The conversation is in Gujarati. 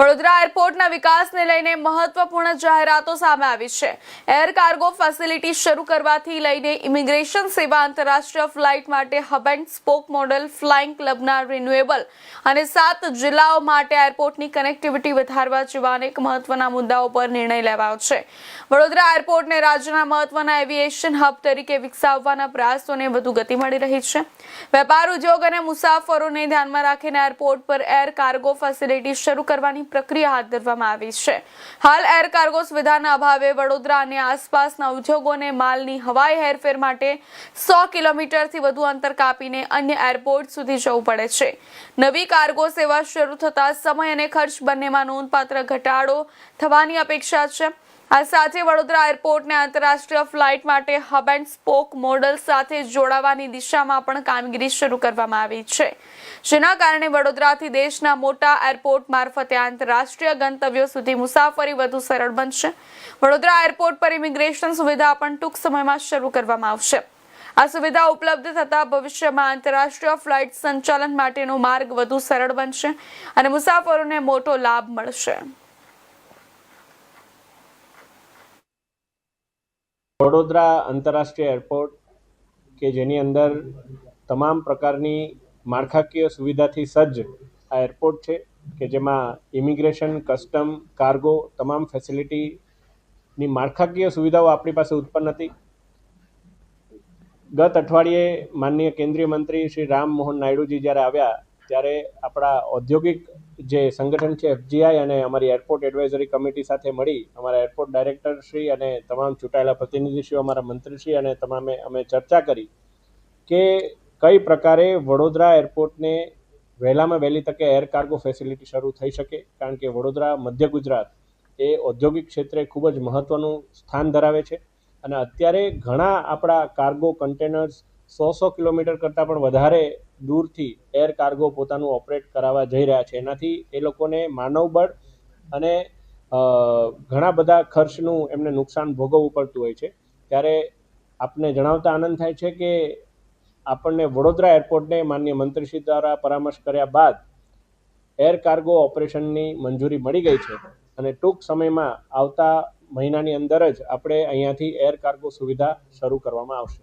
વડોદરા એરપોર્ટના વિકાસને લઈને મહત્વપૂર્ણ જાહેરાતો સામે આવી છે। એર કાર્ગો ફેસિલિટી શરૂ કરવાથી લઈને ઇમિગ્રેશન સેવા, આંતરરાષ્ટ્રીય ફ્લાઇટ માટે hub and spoke model, flying ક્લબના રિન્યુએબલ અને 7 જિલ્લાઓ માટે એરપોર્ટની કનેક્ટિવિટી વધારવા જેવા અનેક મહત્વના મુદ્દાઓ પર નિર્ણય લેવાયો છે। વડોદરા એરપોર્ટને રાજ્યના મહત્વના એવિએશન હબ તરીકે વિકસાવવાના પ્રયાસોને વધુ ગતિ મળી રહી છે। વેપાર, ઉદ્યોગ અને મુસાફરોને ધ્યાનમાં રાખીને એરપોર્ટ પર એર કાર્ગો ફેસિલિટી શરૂ કરવાની પ્રક્રિયા હાથ ધરવામાં આવી છે। હાલ એર કાર્ગો સુવિધાના અભાવે વડોદરા અને આસપાસના ઉદ્યોગોને માલની હવાઈ હેરફેર માટે 100 કિલોમીટરથી વધુ અંતર કાપીને અન્ય એરપોર્ટ સુધી જવું પડે છે। નવી કાર્ગો સેવા શરૂ થતા સમય અને ખર્ચ બંનેમાં નોંધપાત્ર ઘટાડો થવાની અપેક્ષા છે। આ સાથે વડોદરા એરપોર્ટને આંતરરાષ્ટ્રીય ફ્લાઇટ માટે હબ એન્ડ સ્પોક મોડલ સાથે જોડાવાની દિશામાં પણ કામગીરી શરૂ કરવામાં આવી છે, જેના કારણે વડોદરાથી દેશના મોટા એરપોર્ટ મારફતે આંતરરાષ્ટ્રીય ગંતવ્યો સુધી મુસાફરી વધુ સરળ બનશે। વડોદરા એરપોર્ટ પર ઇમિગ્રેશન સુવિધા પણ ટૂંક સમયમાં શરૂ કરવામાં આવશે। આ સુવિધા ઉપલબ્ધ થતા ભવિષ્યમાં આંતરરાષ્ટ્રીય ફ્લાઇટ સંચાલન માટેનો માર્ગ વધુ સરળ બનશે અને મુસાફરોને મોટો લાભ મળશે। વડોદરા આંતરરાષ્ટ્રીય એરપોર્ટ કે જેની અંદર તમામ પ્રકારની માળખાકીય સુવિધાથી સજ્જ આ એરપોર્ટ છે કે જેમાં ઇમિગ્રેશન, કસ્ટમ, કાર્ગો તમામ ફેસિલિટીની માળખાકીય સુવિધાઓ આપણી પાસે ઉત્પન્ન હતી। ગત અઠવાડિયે માનનીય કેન્દ્રીય મંત્રી શ્રી રામ મોહન નાયડુજી જ્યારે આવ્યા ત્યારે આપણા ઔદ્યોગિક જે સંગઠન છે FGI અને અમારી એરપોર્ટ એડવાઇઝરી કમિટી સાથે મળી અમારા એરપોર્ટ ડાયરેક્ટર શ્રી અને તમામ ચૂંટાયેલા પ્રતિનિધિશ્રીઓ, અમારા મંત્રીશ્રી અને તમામે અમે ચર્ચા કરી કે કઈ પ્રકારે વડોદરા એરપોર્ટને વહેલામાં વહેલી તકે એર કાર્ગો ફેસિલિટી શરૂ થઈ શકે, કારણ કે વડોદરા મધ્ય ગુજરાત એ ઔદ્યોગિક ક્ષેત્રે ખૂબ જ મહત્ત્વનું સ્થાન ધરાવે છે અને અત્યારે ઘણા આપણા કાર્ગો કન્ટેનર્સ 100 કિલોમીટર કરતાં પણ વધારે દૂરથી એર કાર્ગો પોતાનું ઓપરેટ કરાવવા જઈ રહ્યા છે। એનાથી એ લોકોને માનવબળ અને ઘણા બધા ખર્ચનું એમને નુકસાન ભોગવવું પડતું હોય છે। ત્યારે આપને જણાવતા આનંદ થાય છે કે આપણને વડોદરા એરપોર્ટને માનનીય મંત્રીશ્રી દ્વારા પરામર્શ કર્યા બાદ એર કાર્ગો ઓપરેશનની મંજૂરી મળી ગઈ છે અને ટૂંક સમયમાં આવતા મહિનાની અંદર જ આપણે અહીંયાથી એર કાર્ગો સુવિધા શરૂ કરવામાં આવશે।